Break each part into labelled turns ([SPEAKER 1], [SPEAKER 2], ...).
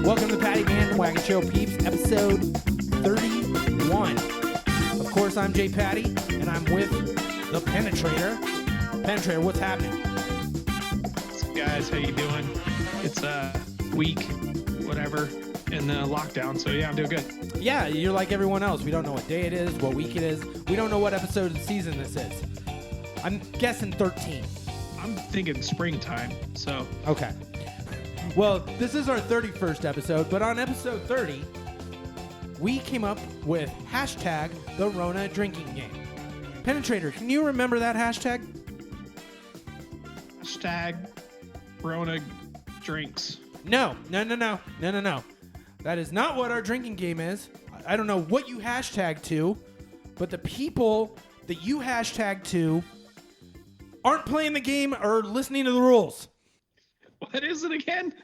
[SPEAKER 1] Welcome to the Patty Bandwagon Show, peeps, episode 31. Of course, I'm Jpaddy, and I'm with the Pennatrator. Pennatrator, what's happening?
[SPEAKER 2] What's up, guys? How you doing? It's week, whatever, in the lockdown. So yeah, I'm doing good.
[SPEAKER 1] Yeah, you're like everyone else. We don't know what day it is, what week it is. We don't know what episode of the season this is. I'm guessing 13.
[SPEAKER 2] I'm thinking springtime. So
[SPEAKER 1] Okay. Well, this is our 31st episode, but on episode 30, we came up with hashtag the Rona drinking game. Pennatrator, can you remember that hashtag?
[SPEAKER 2] hashtag Rona drinks.
[SPEAKER 1] No. That is not what our drinking game is. I don't know what you hashtag to, but the people that you hashtag to aren't playing the game or listening to the rules.
[SPEAKER 2] What is it again?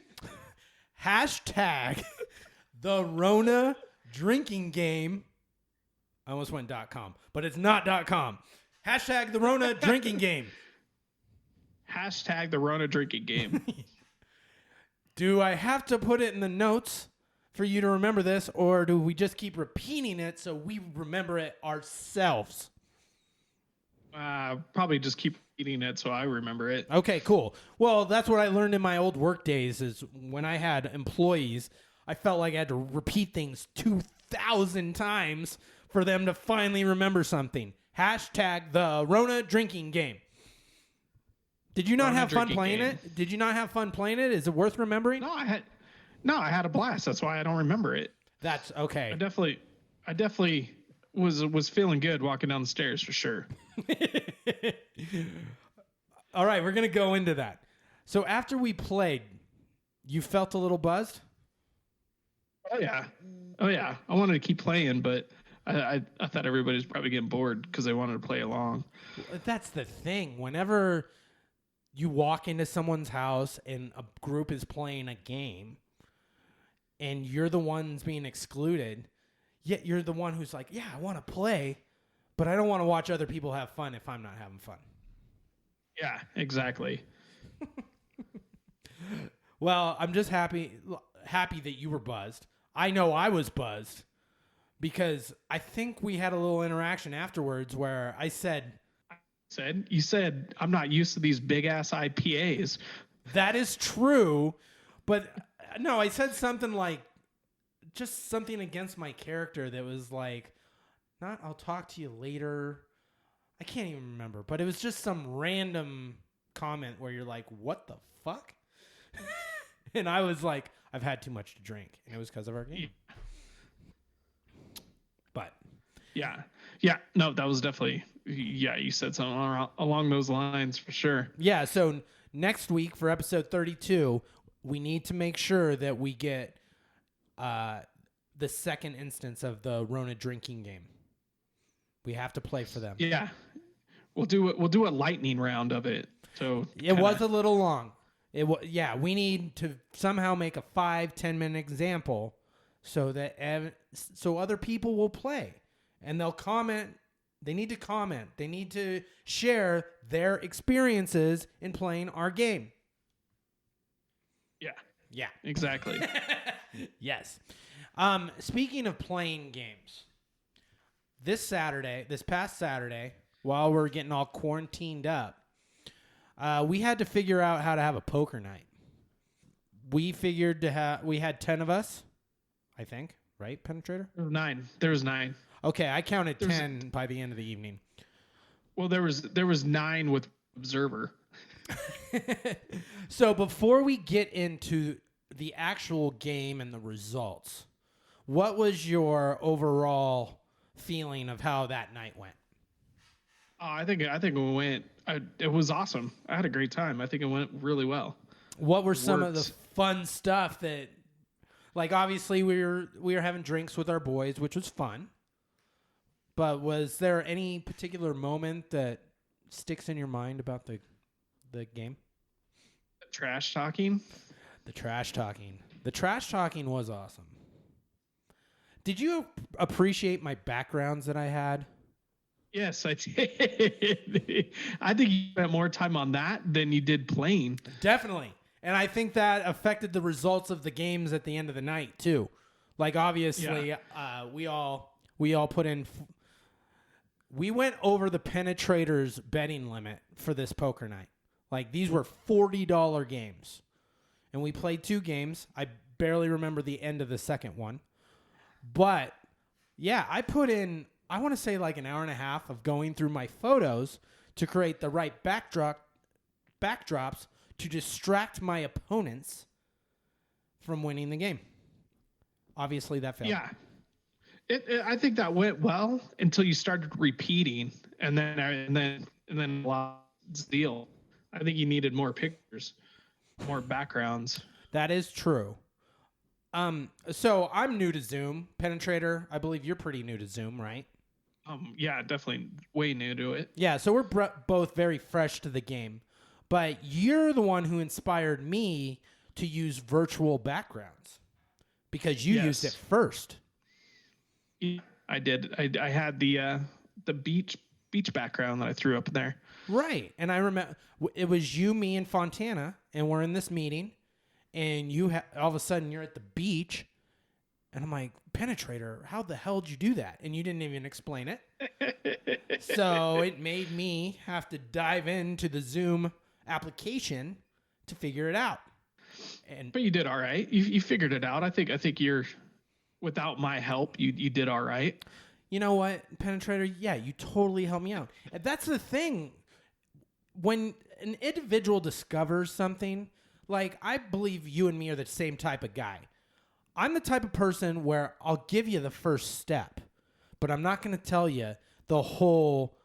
[SPEAKER 1] Hashtag the Rona drinking game. I almost went .com, but it's not .com. Hashtag the Rona drinking game.
[SPEAKER 2] Hashtag the Rona drinking game.
[SPEAKER 1] Do I have to put it in the notes for you to remember this, or do we just keep repeating it so we remember it ourselves?
[SPEAKER 2] Probably just keep eating it so I remember it.
[SPEAKER 1] Okay, cool. Well, that's what I learned in my old work days is when I had employees, I felt like I had to repeat things 2,000 times for them to finally remember something. Hashtag the Rona drinking game. Did you not
[SPEAKER 2] Rona
[SPEAKER 1] have fun
[SPEAKER 2] drinking
[SPEAKER 1] playing
[SPEAKER 2] game.
[SPEAKER 1] it? Did you not have fun playing it? Is it worth remembering?
[SPEAKER 2] No, I had a blast. That's why I don't remember it.
[SPEAKER 1] That's okay.
[SPEAKER 2] I definitely was feeling good walking down the stairs for sure.
[SPEAKER 1] All right, we're going to go into that. So after we played, you felt a little buzzed?
[SPEAKER 2] Oh yeah. I wanted to keep playing, but I thought everybody was probably getting bored because they wanted to play along.
[SPEAKER 1] That's the thing. Whenever you walk into someone's house and a group is playing a game and you're the ones being excluded, yet you're the one who's like, yeah, I want to play, but I don't want to watch other people have fun if I'm not having fun.
[SPEAKER 2] Yeah, exactly.
[SPEAKER 1] Well, I'm just happy that you were buzzed. I know I was buzzed because I think we had a little interaction afterwards where I said,
[SPEAKER 2] You said I'm not used to these big ass IPAs.
[SPEAKER 1] that is true, but no, I said something like, just something against my character that was like, not I'll talk to you later. I can't even remember, but it was just some random comment where you're like, what the fuck? And I was like, I've had too much to drink, and it was because of our game. But
[SPEAKER 2] Yeah, no, that was definitely, you said something along those lines for sure.
[SPEAKER 1] yeah, so next week for episode 32, we need to make sure that we get the second instance of the Rona drinking game. We have to play for them.
[SPEAKER 2] Yeah, we'll do a lightning round of it. So
[SPEAKER 1] It was a little long. We need to somehow make a 5-10 minute example so that so other people will play and they'll comment. They need to comment. They need to share their experiences in playing our game. Yeah.
[SPEAKER 2] Exactly.
[SPEAKER 1] Yes. Speaking of playing games, this past Saturday, while we're getting all quarantined up, we had to figure out how to have a poker night. We figured we had 10 of us, I think, right, Pennatrator?
[SPEAKER 2] There was nine.
[SPEAKER 1] Okay, I counted 10 by the end of the evening.
[SPEAKER 2] Well, there was 9 with observer.
[SPEAKER 1] So before we get into the actual game and the results, what was your overall feeling of how that night went?
[SPEAKER 2] Oh, I think it went. It was awesome. I had a great time. I think it went really well.
[SPEAKER 1] What were some of the fun stuff that, like, obviously we were having drinks with our boys, which was fun. But was there any particular moment that sticks in your mind about the game?
[SPEAKER 2] Trash talking.
[SPEAKER 1] The trash talking. The trash talking was awesome. Did you appreciate my backgrounds that I had?
[SPEAKER 2] Yes, I did. I think you spent more time on that than you did playing.
[SPEAKER 1] Definitely. And I think that affected the results of the games at the end of the night too. Like obviously, we all put in. We went over the Pennatrator's betting limit for this poker night. Like these were $40 games, and we played 2 games. I barely remember the end of the second one, but yeah, I put in. I want to say like an hour and a half of going through my photos to create the right backdrops to distract my opponents from winning the game. Obviously, that failed.
[SPEAKER 2] Yeah. I think that went well until you started repeating, and then lost the deal. I think you needed more pictures, more backgrounds.
[SPEAKER 1] That is true. So I'm new to Zoom. Pennatrator, I believe you're pretty new to Zoom, right?
[SPEAKER 2] Yeah, definitely way new to it.
[SPEAKER 1] Yeah, so we're both very fresh to the game. But you're the one who inspired me to use virtual backgrounds because you used it first.
[SPEAKER 2] I did. I had the beach background that I threw up in there.
[SPEAKER 1] Right. And I remember it was you, me, and Fontana, and we're in this meeting, and all of a sudden you're at the beach, and I'm like, Pennatrator, how the hell did you do that? And you didn't even explain it. So it made me have to dive into the Zoom application to figure it out.
[SPEAKER 2] But you did all right. You figured it out. I think you're, without my help, you did all right.
[SPEAKER 1] You know what, Pennatrator? Yeah, you totally helped me out. And that's the thing. When an individual discovers something, like I believe you and me are the same type of guy. I'm the type of person where I'll give you the first step, but I'm not going to tell you the whole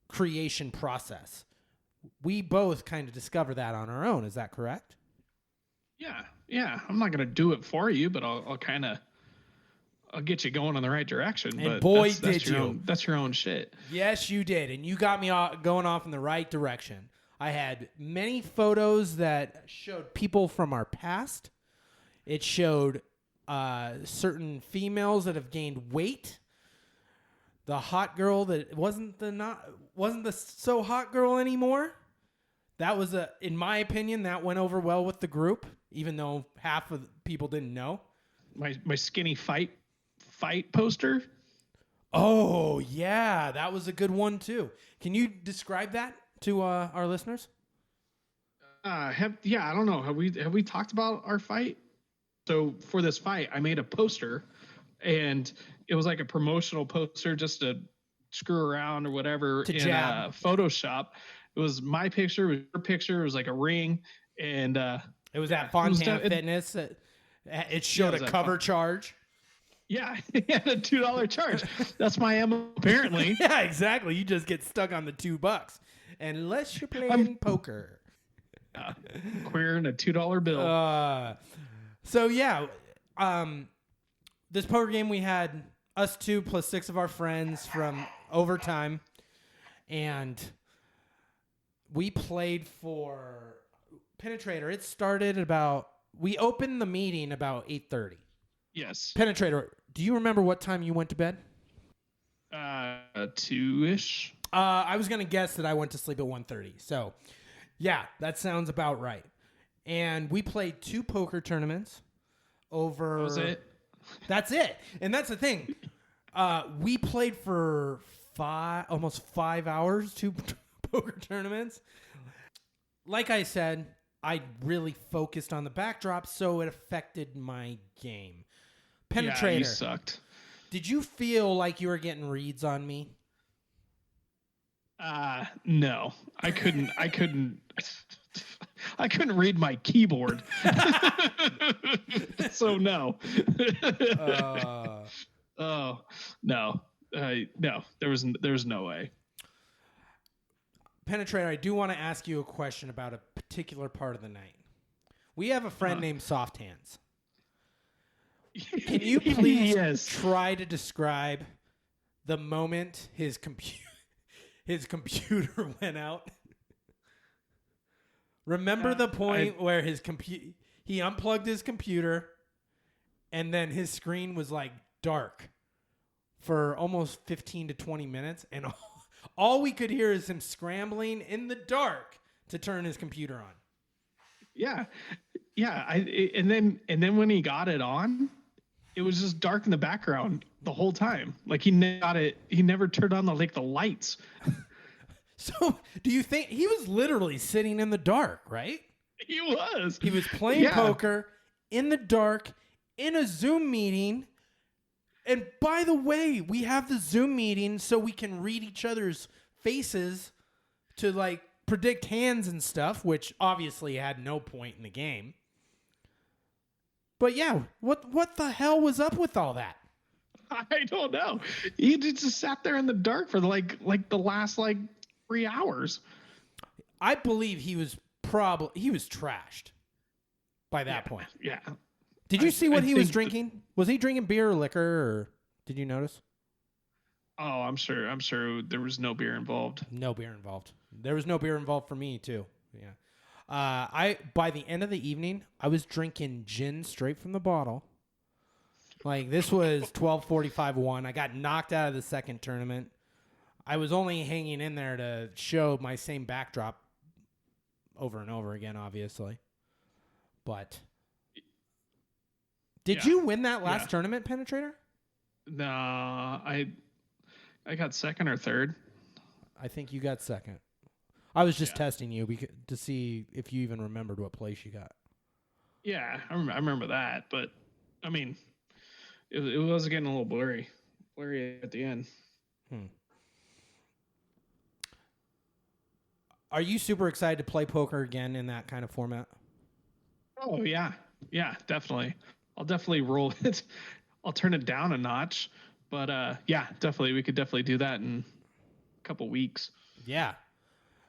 [SPEAKER 1] creation process. We both kind of discover that on our own. Is that correct?
[SPEAKER 2] Yeah. I'm not going to do it for you, but I'll get you going in the right direction.
[SPEAKER 1] And
[SPEAKER 2] but
[SPEAKER 1] boy,
[SPEAKER 2] that's your own shit.
[SPEAKER 1] Yes, you did. And you got me going off in the right direction. I had many photos that showed people from our past. It showed certain females that have gained weight. The hot girl that wasn't the so hot girl anymore. That was in my opinion, that went over well with the group, even though half of the people didn't know.
[SPEAKER 2] My skinny fight poster.
[SPEAKER 1] Oh yeah, that was a good one too. Can you describe that to our listeners?
[SPEAKER 2] I don't know. Have we talked about our fight? So for this fight, I made a poster, and it was like a promotional poster just to screw around or whatever in Photoshop. It was my picture, it was your picture, it was like a ring, and
[SPEAKER 1] it was at Fontana Fitness. It showed a cover charge.
[SPEAKER 2] Yeah, it had a $2 charge. That's my MO, apparently.
[SPEAKER 1] Yeah, exactly. You just get stuck on the $2, unless you're playing poker.
[SPEAKER 2] Queering a $2 bill.
[SPEAKER 1] So yeah, this poker game we had us 2 plus 6 of our friends from overtime, and we played for Pennatrator. It started we opened the meeting about 8:30.
[SPEAKER 2] Yes.
[SPEAKER 1] Pennatrator, do you remember what time you went to bed?
[SPEAKER 2] 2-ish.
[SPEAKER 1] I was going to guess that I went to sleep at 1:30. So, yeah, that sounds about right. And we played 2 poker tournaments over...
[SPEAKER 2] That was it?
[SPEAKER 1] That's it. And that's the thing. We played for almost 5 hours, 2 poker tournaments. Like I said, I really focused on the backdrop, so it affected my game. Pennatrator.
[SPEAKER 2] Yeah, you sucked.
[SPEAKER 1] Did you feel like you were getting reads on me?
[SPEAKER 2] No. I couldn't I couldn't read my keyboard. So no. Oh, no. No, there was no way.
[SPEAKER 1] Pennatrator, I do want to ask you a question about a particular part of the night. We have a friend named Soft Hands. Can you please try to describe the moment his computer went out? Remember the point where he unplugged his computer, and then his screen was like dark for almost 15 to 20 minutes, and all we could hear is him scrambling in the dark to turn his computer on.
[SPEAKER 2] Yeah. Yeah. And then when he got it on, it was just dark in the background the whole time. Like he never turned on the lights.
[SPEAKER 1] So, do you think he was literally sitting in the dark, right?
[SPEAKER 2] He was.
[SPEAKER 1] He was playing poker in the dark in a Zoom meeting. And by the way, we have the Zoom meeting so we can read each other's faces to like predict hands and stuff, which obviously had no point in the game. But yeah, what the hell was up with all that?
[SPEAKER 2] I don't know. He just sat there in the dark for the last 3 hours.
[SPEAKER 1] I believe he was trashed by that point.
[SPEAKER 2] Yeah.
[SPEAKER 1] Did you see what he was drinking? Was he drinking beer or liquor, or did you notice?
[SPEAKER 2] Oh, I'm sure there was no beer involved.
[SPEAKER 1] No beer involved. There was no beer involved for me too. Yeah. By the end of the evening, I was drinking gin straight from the bottle. Like this was 12:45-1. I got knocked out of the second tournament. I was only hanging in there to show my same backdrop over and over again, obviously. But did you win that last tournament, Pennatrator?
[SPEAKER 2] No, I got second or third.
[SPEAKER 1] I think you got second. I was just testing you to see if you even remembered what place you got.
[SPEAKER 2] Yeah, I remember that, but I mean, it was getting a little blurry at the end.
[SPEAKER 1] Are you super excited to play poker again in that kind of format?
[SPEAKER 2] Oh yeah, definitely. I'll definitely roll it. I'll turn it down a notch, but yeah, definitely we could definitely do that in a couple weeks.
[SPEAKER 1] Yeah.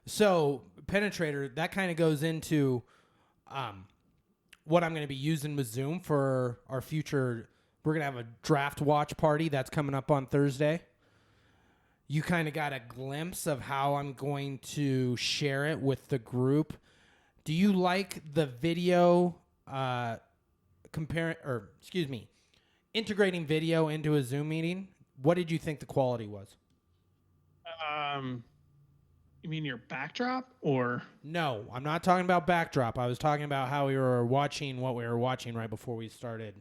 [SPEAKER 1] So Pennatrator, that kind of goes into what I'm going to be using with Zoom for our future. We're going to have a draft watch party that's coming up on Thursday. You kind of got a glimpse of how I'm going to share it with the group. Do you like the video integrating video into a Zoom meeting? What did you think the quality was?
[SPEAKER 2] You mean your backdrop or?
[SPEAKER 1] No, I'm not talking about backdrop. I was talking about how we were watching what we were watching right before we started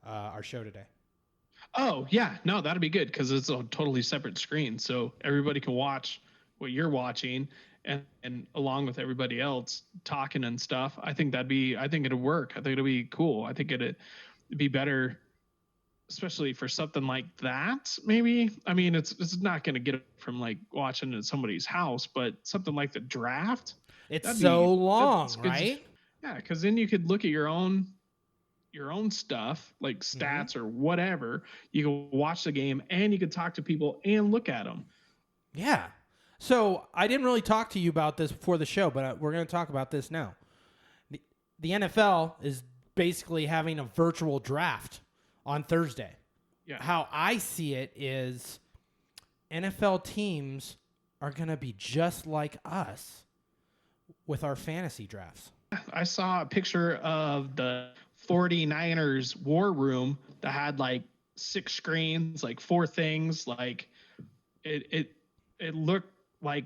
[SPEAKER 1] our show today.
[SPEAKER 2] Oh, yeah. No, that'd be good because it's a totally separate screen. So everybody can watch what you're watching and along with everybody else talking and stuff. I think it'd work. I think it'd be cool. I think it'd be better, especially for something like that. Maybe. I mean, it's not going to get it from like watching at somebody's house, but something like the draft.
[SPEAKER 1] It's so long, right?
[SPEAKER 2] Yeah. Cause then you could look at your own stuff like stats or whatever. You can watch the game and you can talk to people and look at them.
[SPEAKER 1] Yeah. So I didn't really talk to you about this before the show, but we're going to talk about this now. The NFL is basically having a virtual draft on Thursday.
[SPEAKER 2] Yeah.
[SPEAKER 1] How I see it is NFL teams are going to be just like us with our fantasy drafts.
[SPEAKER 2] I saw a picture of the 49ers war room that had like 6 screens, like 4 things. Like it looked like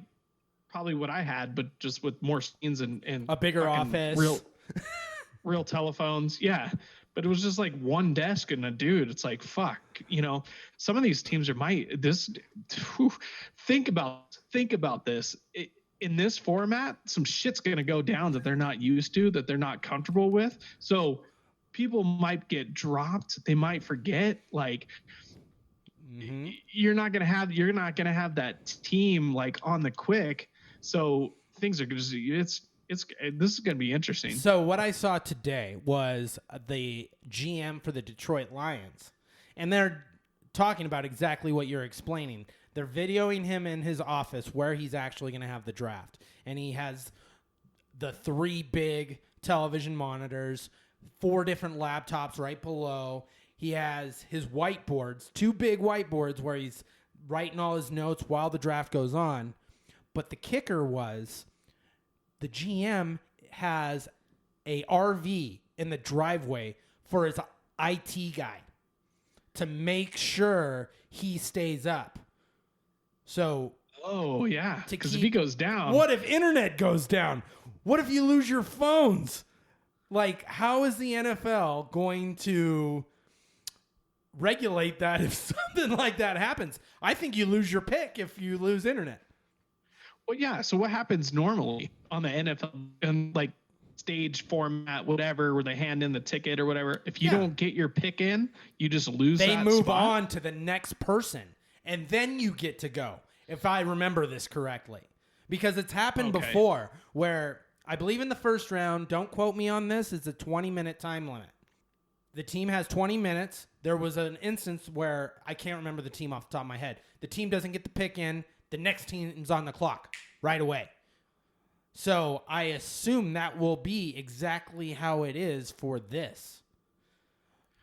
[SPEAKER 2] probably what I had, but just with more screens and
[SPEAKER 1] a bigger office,
[SPEAKER 2] real telephones. Yeah. But it was just like one desk and a dude. It's like, fuck, some of these teams think about this. In this format, some shit's going to go down that they're not used to, that they're not comfortable with. So people might get dropped. They might forget. Like, you're not going to have that team like on the quick. So things are just, this is going to be interesting.
[SPEAKER 1] So what I saw today was the GM for the Detroit Lions, and they're talking about exactly what you're explaining. They're videoing him in his office where he's actually going to have the draft. And he has the 3 big television monitors, 4 different laptops right below. He has his whiteboards, 2 big whiteboards where he's writing all his notes while the draft goes on. But the kicker was the GM has a RV in the driveway for his IT guy to make sure he stays up. So,
[SPEAKER 2] because if he goes down,
[SPEAKER 1] what if internet goes down? What if you lose your phones? Like, how is the NFL going to regulate that if something like that happens? I think you lose your pick if you lose internet.
[SPEAKER 2] Well, yeah. So what happens normally on the NFL and like stage format, whatever, where they hand in the ticket or whatever? If you don't get your pick in, you just lose.
[SPEAKER 1] They
[SPEAKER 2] that
[SPEAKER 1] move
[SPEAKER 2] spot?
[SPEAKER 1] on to the next person, and then you get to go. If I remember this correctly, because it's happened before, where I believe in the first round. Don't quote me on this. It's a 20-minute time limit. The team has 20 minutes. There was an instance where I can't remember the team off the top of my head. The team doesn't get the pick in. The next team's on the clock right away. So I assume that will be exactly how it is for this.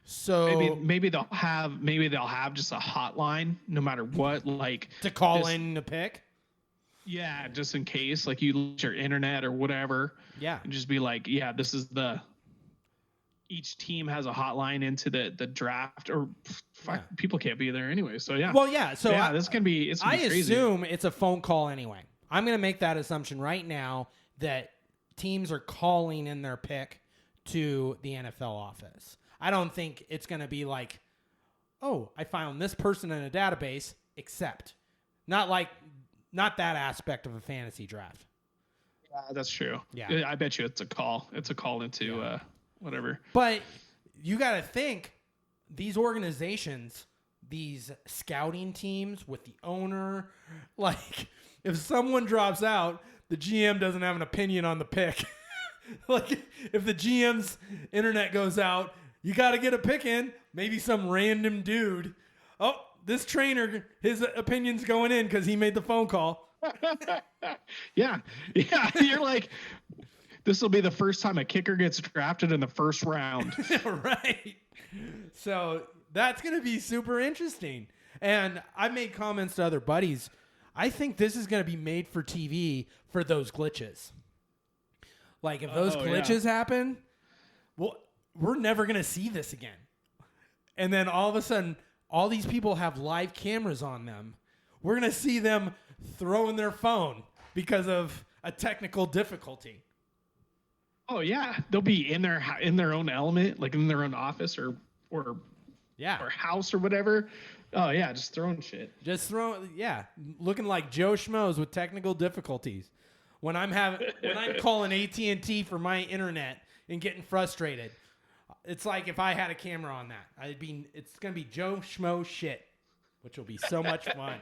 [SPEAKER 1] So
[SPEAKER 2] maybe they'll have just a hotline no matter what, like
[SPEAKER 1] to call in the pick.
[SPEAKER 2] Yeah, just in case, like you lose your internet or whatever.
[SPEAKER 1] Yeah,
[SPEAKER 2] and just be like, yeah, this is each team has a hotline into the draft, or people can't be there anyway. So yeah.
[SPEAKER 1] Well, yeah. So
[SPEAKER 2] yeah, this can be. It's
[SPEAKER 1] I
[SPEAKER 2] crazy.
[SPEAKER 1] assume it's a phone call anyway. I'm going to make that assumption right now that teams are calling in their pick to the NFL office. I don't think it's going to be like, oh, I found this person in a database, except not that aspect of a fantasy draft.
[SPEAKER 2] Yeah, that's true.
[SPEAKER 1] Yeah.
[SPEAKER 2] I bet you it's a call. It's a call into whatever.
[SPEAKER 1] But you got to think these organizations, these scouting teams with the owner, like if someone drops out, the GM doesn't have an opinion on the pick. Like if the GM's internet goes out, you got to get a pick in. Maybe some random dude. Oh, this trainer, his opinion's going in because he made the phone call.
[SPEAKER 2] Yeah. You're like, this will be the first time a kicker gets drafted in the first round.
[SPEAKER 1] Right. So that's going to be super interesting. And I made comments to other buddies. I think this is going to be made for TV for those glitches. Like if those glitches happen, well, we're never going to see this again. And then all of a sudden, all these people have live cameras on them. We're going to see them throwing their phone because of a technical difficulty.
[SPEAKER 2] Oh yeah, they'll be in their own element, like in their own office or house or whatever. Oh yeah, just throwing shit.
[SPEAKER 1] Looking like Joe Schmoes with technical difficulties. When I'm calling AT&T for my internet and getting frustrated, it's like if I had a camera on that, it's gonna be Joe Schmo shit, which will be so much fun.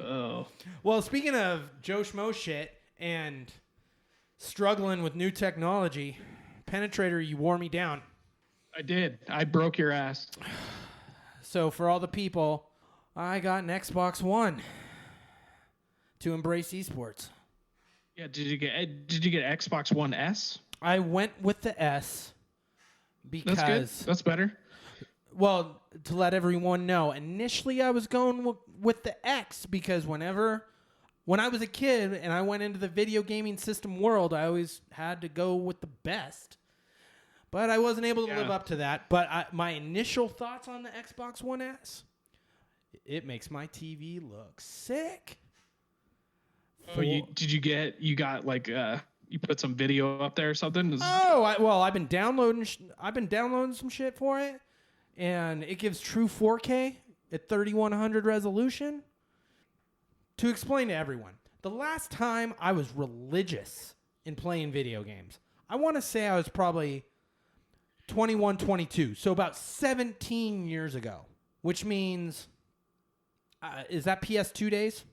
[SPEAKER 2] Oh.
[SPEAKER 1] Well, speaking of Joe Schmo shit and struggling with new technology, Pennatrator, you wore me down.
[SPEAKER 2] I did. I broke your ass.
[SPEAKER 1] So for all the people, I got an Xbox One to embrace esports.
[SPEAKER 2] Yeah, did you get Xbox One S?
[SPEAKER 1] I went with the S because
[SPEAKER 2] that's good. That's better.
[SPEAKER 1] Well, to let everyone know, initially I was going with the X because when I was a kid and I went into the video gaming system world, I always had to go with the best. But I wasn't able to live up to that. But my initial thoughts on the Xbox One S, it makes my TV look sick.
[SPEAKER 2] Oh, you put some video up there or something?
[SPEAKER 1] I've been downloading some shit for it, and it gives true 4K at 3100 resolution. To explain to everyone, the last time I was religious in playing video games, I want to say I was probably 21, 22, so about 17 years ago, which means, is that PS2 days?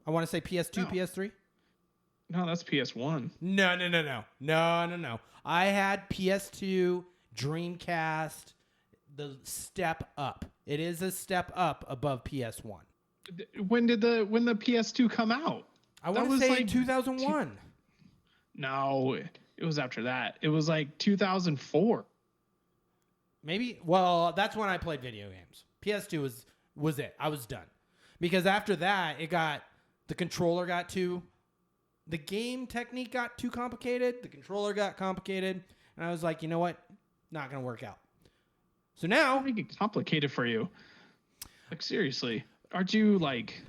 [SPEAKER 1] I want to say PS2, no. PS3?
[SPEAKER 2] No, that's PS1.
[SPEAKER 1] No. I had PS2, Dreamcast, the step up. It is a step up above PS1.
[SPEAKER 2] When the PS2 come out?
[SPEAKER 1] I want to say like 2001.
[SPEAKER 2] No, it was after that. It was like 2004.
[SPEAKER 1] Maybe. Well, that's when I played video games. PS2 was it. I was done. Because after that, the controller got the game technique got too complicated. The controller got complicated. And I was like, you know what? Not going to work out. So now.
[SPEAKER 2] Make it complicated for you. Like, seriously. Aren't you, like,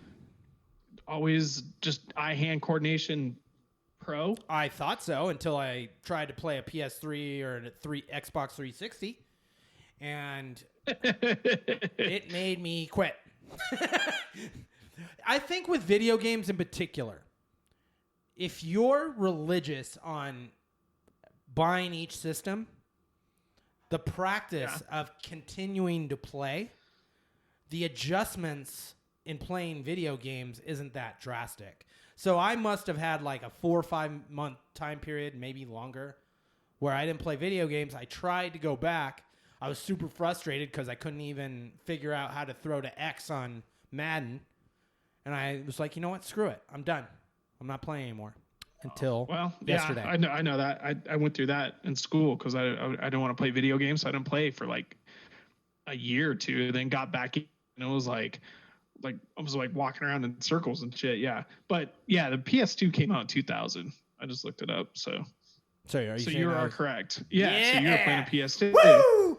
[SPEAKER 2] always just eye-hand coordination Pro?
[SPEAKER 1] I thought so until I tried to play a PS3 or Xbox 360, and it made me quit. I think with video games in particular, if you're religious on buying each system, the practice of continuing to play, the adjustments in playing video games isn't that drastic. So I must have had like a 4 or 5 month time period, maybe longer, where I didn't play video games. I tried to go back. I was super frustrated because I couldn't even figure out how to throw to X on Madden. And I was like, you know what? Screw it. I'm done. I'm not playing anymore until yesterday.
[SPEAKER 2] Yeah, I know that. I went through that in school because I didn't want to play video games. So I didn't play for like a year or two, then got back in, and it was like I was like walking around in circles and shit. Yeah. But yeah, the PS2 came out in 2000. I just looked it up. So you are correct. Yeah. So you were playing a PS2.
[SPEAKER 1] Woo!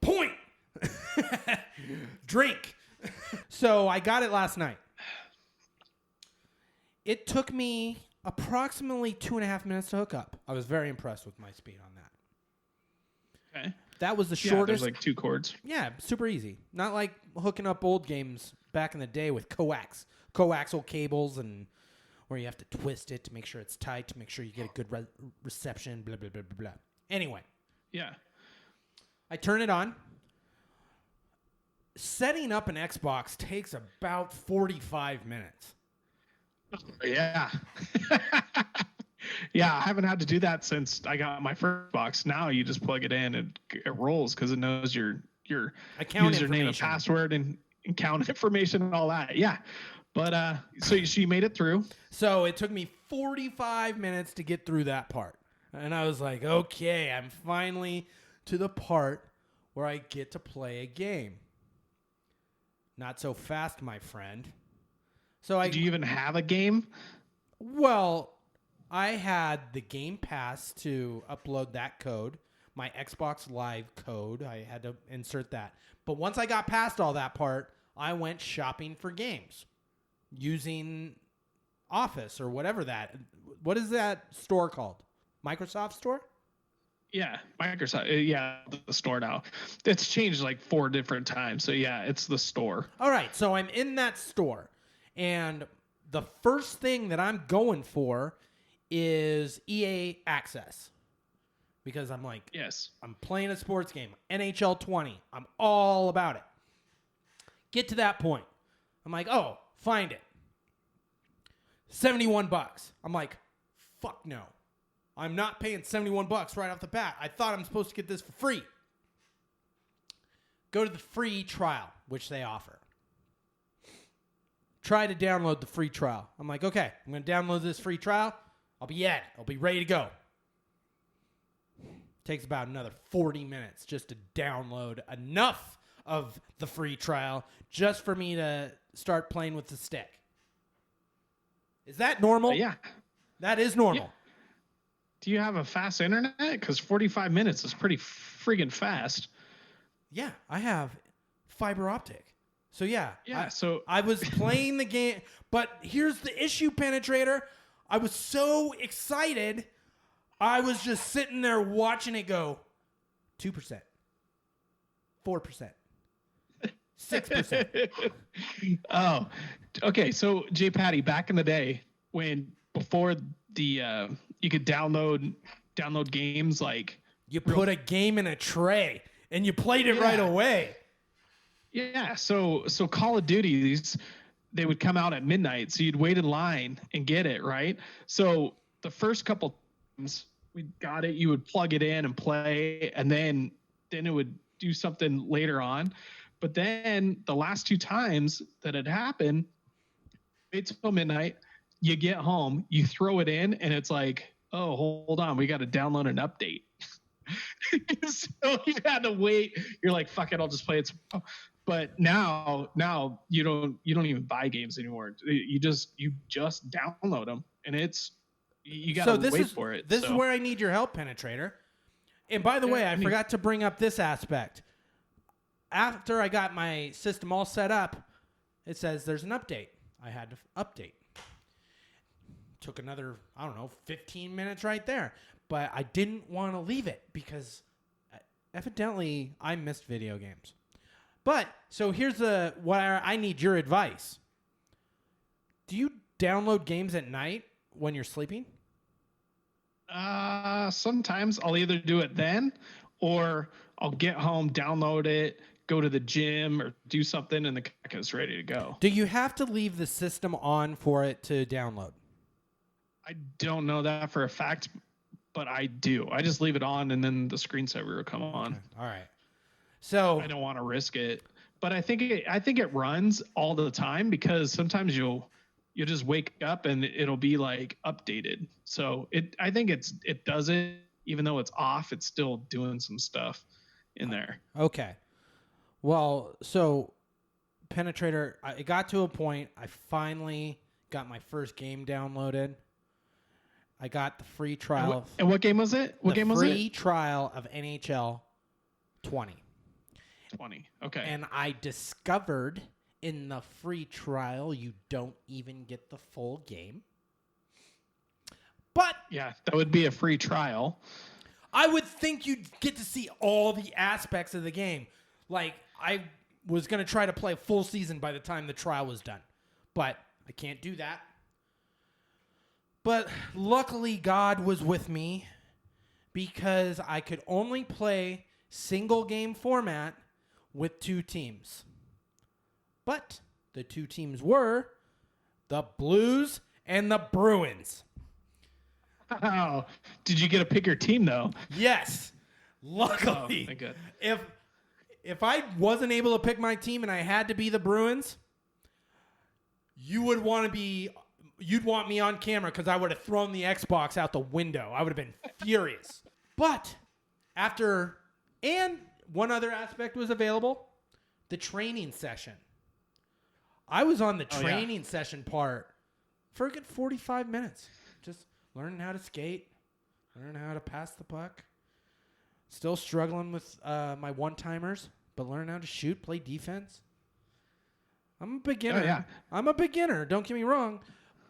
[SPEAKER 1] Point. Drink. So I got it last night. It took me approximately 2.5 minutes to hook up. I was very impressed with my speed on that.
[SPEAKER 2] Okay.
[SPEAKER 1] That was the shortest.
[SPEAKER 2] There's like 2 chords.
[SPEAKER 1] Yeah, super easy. Not like hooking up old games back in the day with coaxial cables, and where you have to twist it to make sure it's tight, to make sure you get a good reception, blah, blah, blah, blah, blah. Anyway.
[SPEAKER 2] Yeah.
[SPEAKER 1] I turn it on. Setting up an Xbox takes about 45 minutes.
[SPEAKER 2] Yeah. Yeah, I haven't had to do that since I got my first box. Now you just plug it in and it rolls because it knows your
[SPEAKER 1] account
[SPEAKER 2] username and password and account information and all that. Yeah. But so she made it through.
[SPEAKER 1] So it took me 45 minutes to get through that part. And I was like, okay, I'm finally to the part where I get to play a game. Not so fast, my friend. So
[SPEAKER 2] do you even have a game?
[SPEAKER 1] Well, I had the Game Pass to upload that code, my Xbox Live code. I had to insert that. But once I got past all that part, I went shopping for games using Office or whatever that. What is that store called? Microsoft Store?
[SPEAKER 2] Yeah, Microsoft. Yeah, the store now. It's changed like 4 different times. So yeah, it's the store.
[SPEAKER 1] All right, so I'm in that store, and the first thing that I'm going for is EA Access, because I'm like,
[SPEAKER 2] yes,
[SPEAKER 1] I'm playing a sports game, NHL 20. I'm all about it. Get to that point. I'm like, oh, find it. $71. I'm like, fuck no. I'm not paying $71 right off the bat. I thought I'm supposed to get this for free. Go to the free trial, which they offer. Try to download the free trial. I'm like, okay, I'm going to download this free trial. I'll be at it. I'll be ready to go. Takes about another 40 minutes just to download enough of the free trial just for me to start playing with the stick. Is that normal?
[SPEAKER 2] Yeah.
[SPEAKER 1] That is normal.
[SPEAKER 2] Yeah. Do you have a fast internet? Because 45 minutes is pretty friggin' fast.
[SPEAKER 1] Yeah, I have fiber optic. So yeah.
[SPEAKER 2] So
[SPEAKER 1] I was playing the game, but here's the issue, Pennatrator. I was so excited, I was just sitting there watching it go 2%, 4%, 6%.
[SPEAKER 2] Oh, okay. So Jpaddy, back in the day before the you could download games like
[SPEAKER 1] you put a game in a tray and you played it right away.
[SPEAKER 2] Yeah. So Call of Duty, they would come out at midnight, so you'd wait in line and get it, right? So the first couple times we got it, you would plug it in and play, and then it would do something later on. But then the last 2 times that it happened, wait till midnight, you get home, you throw it in, and it's like, oh, hold on, we got to download an update. So you had to wait. You're like, fuck it, I'll just play it. But now you don't even buy games anymore. You just download them, and you got to wait for it.
[SPEAKER 1] This is where I need your help, Pennatrator. And by the way, I forgot to bring up this aspect. After I got my system all set up, it says there's an update. I had to update. took another, I don't know, 15 minutes right there. But I didn't want to leave it because evidently I missed video games. But so here's what I need your advice. Do you download games at night when you're sleeping?
[SPEAKER 2] Sometimes I'll either do it then, or I'll get home, download it, go to the gym, or do something, and the crack is ready to go.
[SPEAKER 1] Do you have to leave the system on for it to download?
[SPEAKER 2] I don't know that for a fact, but I do. I just leave it on, and then the screensaver will come on.
[SPEAKER 1] Okay. All right. So
[SPEAKER 2] I don't want to risk it, but I think it runs all the time, because sometimes you'll just wake up and it'll be like updated. So I think it does it, even though it's off, it's still doing some stuff in there.
[SPEAKER 1] Okay. Well, so Pennatrator, it got to a point. I finally got my first game downloaded. I got the free trial.
[SPEAKER 2] And what game was it? What game was it?
[SPEAKER 1] Free trial of NHL 20.
[SPEAKER 2] 20. Okay.
[SPEAKER 1] And I discovered in the free trial, you don't even get the full game. But
[SPEAKER 2] yeah, that would be a free trial.
[SPEAKER 1] I would think you'd get to see all the aspects of the game. Like, I was going to try to play a full season by the time the trial was done. But I can't do that. But luckily, God was with me because I could only play single game format with 2 teams. But the 2 teams were the Blues and the Bruins.
[SPEAKER 2] Oh, did you get to pick your team, though?
[SPEAKER 1] Yes. Luckily.
[SPEAKER 2] Oh, thank God.
[SPEAKER 1] If I wasn't able to pick my team and I had to be the Bruins, you'd want me on camera because I would have thrown the Xbox out the window. I would have been furious. But and one other aspect was available, the training session. I was on the training session part for a good 45 minutes. Just learning how to skate, learning how to pass the puck. Still struggling with my one-timers, but learning how to shoot, play defense. I'm a beginner.
[SPEAKER 2] Oh, yeah.
[SPEAKER 1] I'm a beginner, don't get me wrong.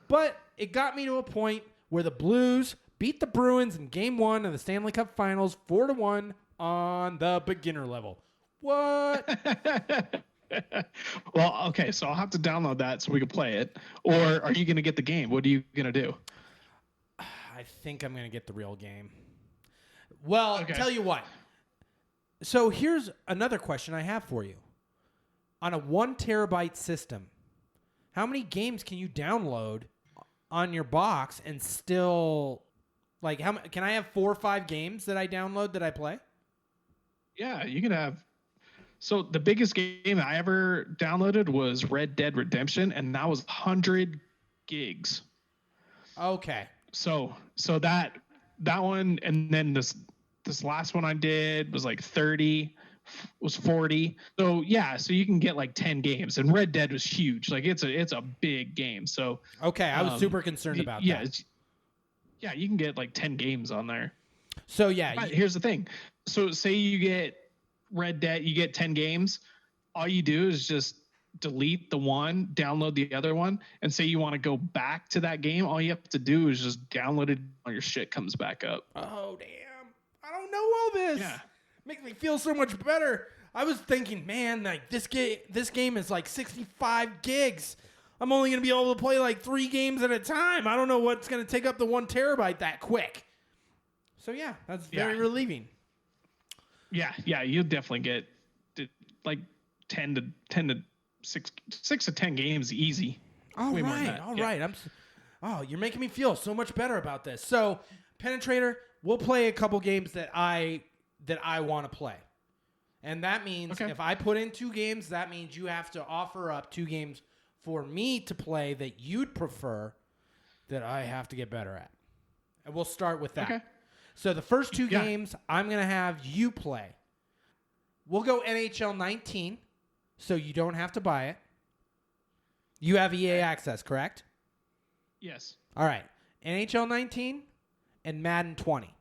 [SPEAKER 1] But it got me to a point where the Blues beat the Bruins in Game 1 of the Stanley Cup Finals 4-1 on the beginner level. What?
[SPEAKER 2] Well, okay, so I'll have to download that so we can play it. Or are you going to get the game? What are you going to do?
[SPEAKER 1] I think I'm going to get the real game. Well,
[SPEAKER 2] Okay.
[SPEAKER 1] Tell you what. So here's another question I have for you. On a 1 terabyte system, how many games can you download on your box and still, like, can I have 4 or 5 games that I download that I play?
[SPEAKER 2] Yeah, you can have. So the biggest game I ever downloaded was Red Dead Redemption, and that was 100 gigs.
[SPEAKER 1] Okay.
[SPEAKER 2] So that one, and then this last one I did was like 30, was 40. So yeah, so you can get like 10 games, and Red Dead was huge. Like it's a big game. So
[SPEAKER 1] okay, I was super concerned about that.
[SPEAKER 2] Yeah, you can get like 10 games on there.
[SPEAKER 1] So yeah,
[SPEAKER 2] But here's the thing. So say you get Red Dead, you get 10 games. All you do is just delete the one, download the other one, and say you want to go back to that game. All you have to do is just download it while your shit comes back up.
[SPEAKER 1] Oh damn! I don't know all this.
[SPEAKER 2] Yeah.
[SPEAKER 1] Makes me feel so much better. I was thinking, man, like this game is like 65 gigs. I'm only gonna be able to play like 3 games at a time. I don't know what's gonna take up the 1 terabyte that quick. So yeah, that's very relieving.
[SPEAKER 2] Yeah, you'll definitely get like 6 to 10 games easy.
[SPEAKER 1] All right. You're making me feel so much better about this. So, Pennatrator, we'll play a couple games that I want to play. And that means if I put in 2 games, that means you have to offer up 2 games for me to play that you'd prefer that I have to get better at. And we'll start with that.
[SPEAKER 2] Okay.
[SPEAKER 1] So the first 2 games I'm going to have you play. We'll go NHL 19, so you don't have to buy it. You have EA access, correct?
[SPEAKER 2] Yes.
[SPEAKER 1] All right. NHL 19 and Madden 20.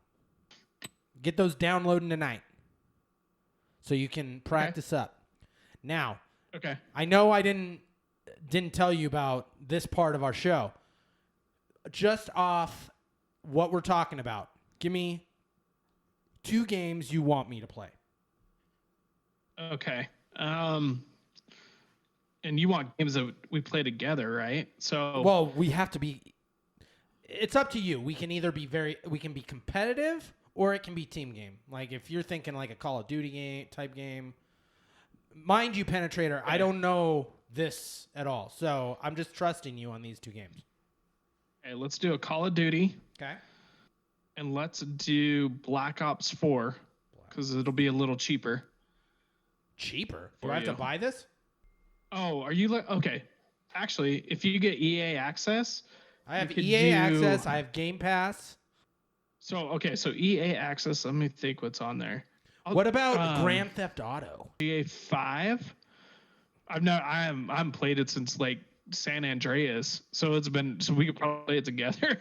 [SPEAKER 1] Get those downloading tonight so you can practice up. Now, I know I didn't tell you about this part of our show. just off what we're talking about, give me 2 games you want me to play.
[SPEAKER 2] Okay. And you want games that we play together, right? So
[SPEAKER 1] Well, we have to be. It's up to you. We can either be we can be competitive, or it can be team game. Like if you're thinking like a Call of Duty type game, mind you, Pennatrator, I don't know this at all, so I'm just trusting you on these 2 games.
[SPEAKER 2] Okay, let's do a Call of Duty.
[SPEAKER 1] Okay.
[SPEAKER 2] And let's do Black Ops 4 because it'll be a little cheaper.
[SPEAKER 1] Cheaper? Do I have to buy this?
[SPEAKER 2] Oh, are you okay? Actually, if you get EA access,
[SPEAKER 1] I have EA access. I have Game Pass.
[SPEAKER 2] So EA access. Let me think what's on there.
[SPEAKER 1] What about Grand Theft Auto?
[SPEAKER 2] EA 5. I haven't played it since like San Andreas, so we could probably play it together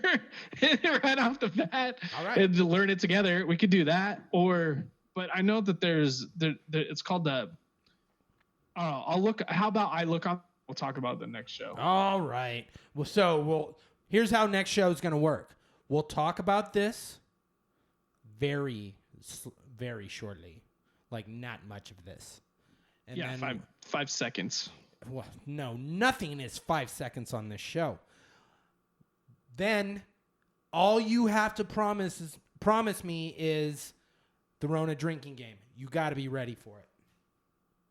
[SPEAKER 2] right off the bat.
[SPEAKER 1] All right.
[SPEAKER 2] And to learn it together, we could do that. But I know that it's called the. I'll look. How about I look up? We'll talk about the next show.
[SPEAKER 1] All right. Well, here's how next show is going to work. We'll talk about this very, very shortly. Like not much of this. And
[SPEAKER 2] yeah,
[SPEAKER 1] then,
[SPEAKER 2] 5 seconds.
[SPEAKER 1] Well, no, nothing is 5 seconds on this show. Then all you have to promise me is the Rona drinking game. You got to be ready for it.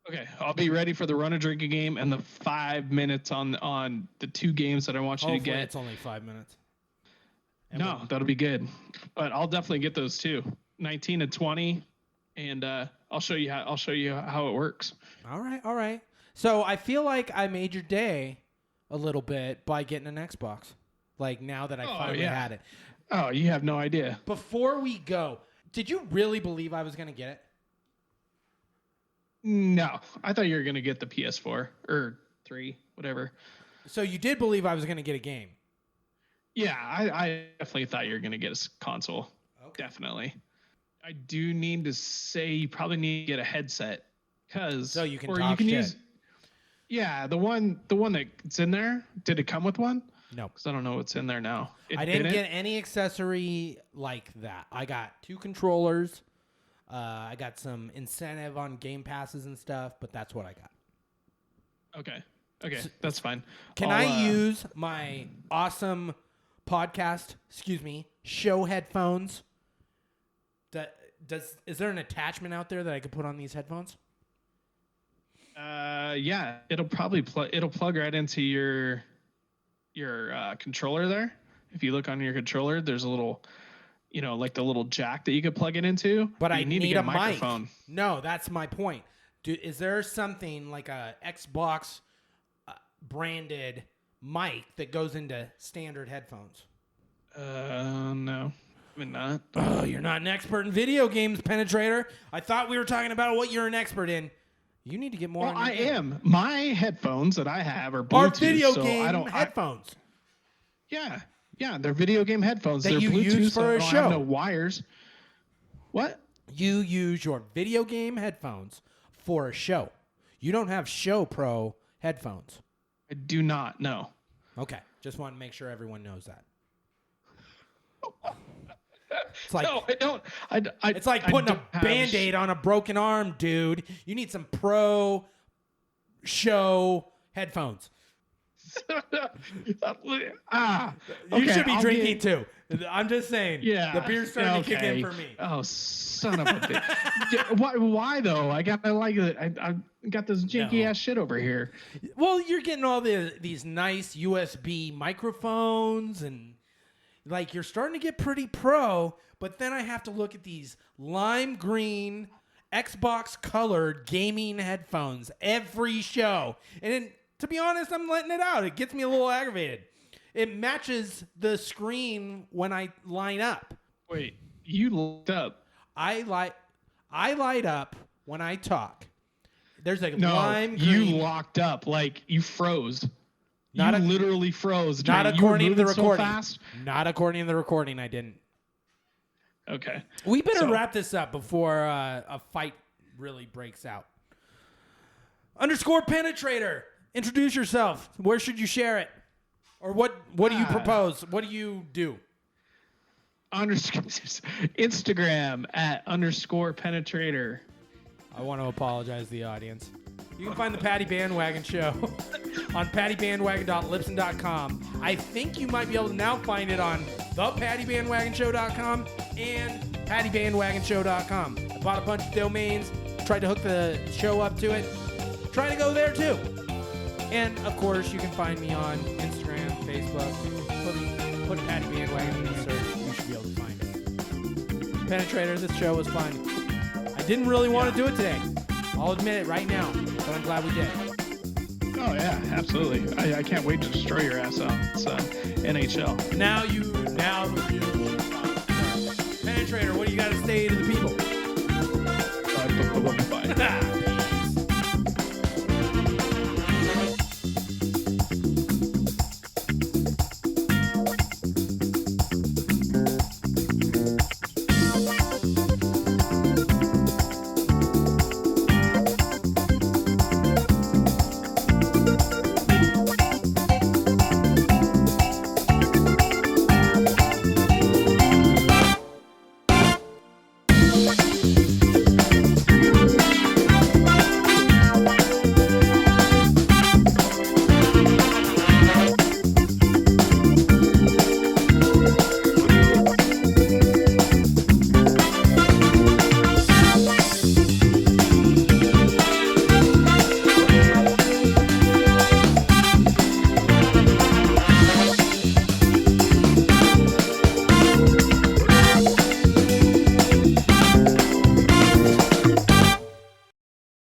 [SPEAKER 2] Okay, I'll be ready for the Rona drinking game and the 5 minutes on the 2 games that I want you to get.
[SPEAKER 1] It's only 5 minutes.
[SPEAKER 2] No, that'll be good. But I'll definitely get those too. 19 and 20, and I'll show you how it works.
[SPEAKER 1] All right. So I feel like I made your day a little bit by getting an Xbox. Like now that I finally had it.
[SPEAKER 2] Oh, you have no idea.
[SPEAKER 1] Before we go, did you really believe I was going to get it?
[SPEAKER 2] No, I thought you were going to get the PS4 or 3, whatever.
[SPEAKER 1] So you did believe I was going to get a game?
[SPEAKER 2] Yeah, I definitely thought you were going to get a console. Okay. Definitely. I do need to say you probably need to get a headset
[SPEAKER 1] so you can talk shit.
[SPEAKER 2] Yeah, the one that's in there. Did it come with one?
[SPEAKER 1] No,
[SPEAKER 2] because I don't know what's in there now.
[SPEAKER 1] I didn't get any accessory like that. I got 2 controllers. I got some incentive on Game Passes and stuff, but that's what I got.
[SPEAKER 2] Okay, that's fine.
[SPEAKER 1] Can I use my awesome show headphones? Is there an attachment out there that I could put on these headphones?
[SPEAKER 2] Yeah, it'll probably plug right into your controller there. If you look on your controller, there's a little, like the little jack that you could plug it into.
[SPEAKER 1] But I need to get a
[SPEAKER 2] microphone.
[SPEAKER 1] Mic. No, that's my point. Is there something like a Xbox branded mic that goes into standard headphones?
[SPEAKER 2] No. I mean, not.
[SPEAKER 1] Oh, you're not an expert in video games, Pennatrator. I thought we were talking about what you're an expert in. You need to get more.
[SPEAKER 2] Well, I am. My headphones that I have are Bluetooth.
[SPEAKER 1] Are video game headphones.
[SPEAKER 2] Yeah, they're video game headphones.
[SPEAKER 1] That
[SPEAKER 2] they're
[SPEAKER 1] you
[SPEAKER 2] Bluetooth,
[SPEAKER 1] use for a
[SPEAKER 2] so
[SPEAKER 1] show.
[SPEAKER 2] Have no wires. What?
[SPEAKER 1] You use your video game headphones for a show. You don't have Show Pro headphones.
[SPEAKER 2] I do not. No.
[SPEAKER 1] Okay, just want to make sure everyone knows that. It's like,
[SPEAKER 2] no, I don't.
[SPEAKER 1] It's like putting a Band-Aid on a broken arm, dude. You need some pro show headphones.
[SPEAKER 2] Okay,
[SPEAKER 1] you should be drinking too. I'm just saying.
[SPEAKER 2] Yeah.
[SPEAKER 1] The beer's starting to kick in for me.
[SPEAKER 2] Oh, son of a bitch. Why though? I got this janky ass shit over here.
[SPEAKER 1] Well, you're getting all these nice USB microphones and like you're starting to get pretty pro, but then I have to look at these lime green Xbox colored gaming headphones every show. And then, to be honest, I'm letting it out. It gets me a little aggravated. It matches the screen when I line up.
[SPEAKER 2] Wait, you lit up?
[SPEAKER 1] I light up when I talk. There's a lime green.
[SPEAKER 2] You locked up, like you froze. Literally froze.
[SPEAKER 1] Not according to the recording.
[SPEAKER 2] So fast.
[SPEAKER 1] Not according to the recording. I didn't.
[SPEAKER 2] Okay.
[SPEAKER 1] We better wrap this up before a fight really breaks out. _Pennatrator. Introduce yourself. Where should you share it? Or what do you propose? What do you do?
[SPEAKER 2] Instagram at _Pennatrator.
[SPEAKER 1] I want to apologize to the audience. You can find the Patty Bandwagon Show on pattybandwagon.libsyn.com. I think you might be able to now find it on thepattybandwagonshow.com and pattybandwagonshow.com. I bought a bunch of domains, tried to hook the show up to it. Try to go there too. And of course, you can find me on Instagram, Facebook. Put Patty Bandwagon in the search. You should be able to find it. Pennatrator, this show was fun. I didn't really want to do it today. I'll admit it right now, but I'm glad we did.
[SPEAKER 2] Oh yeah, absolutely. I can't wait to destroy your ass on NHL.
[SPEAKER 1] Now you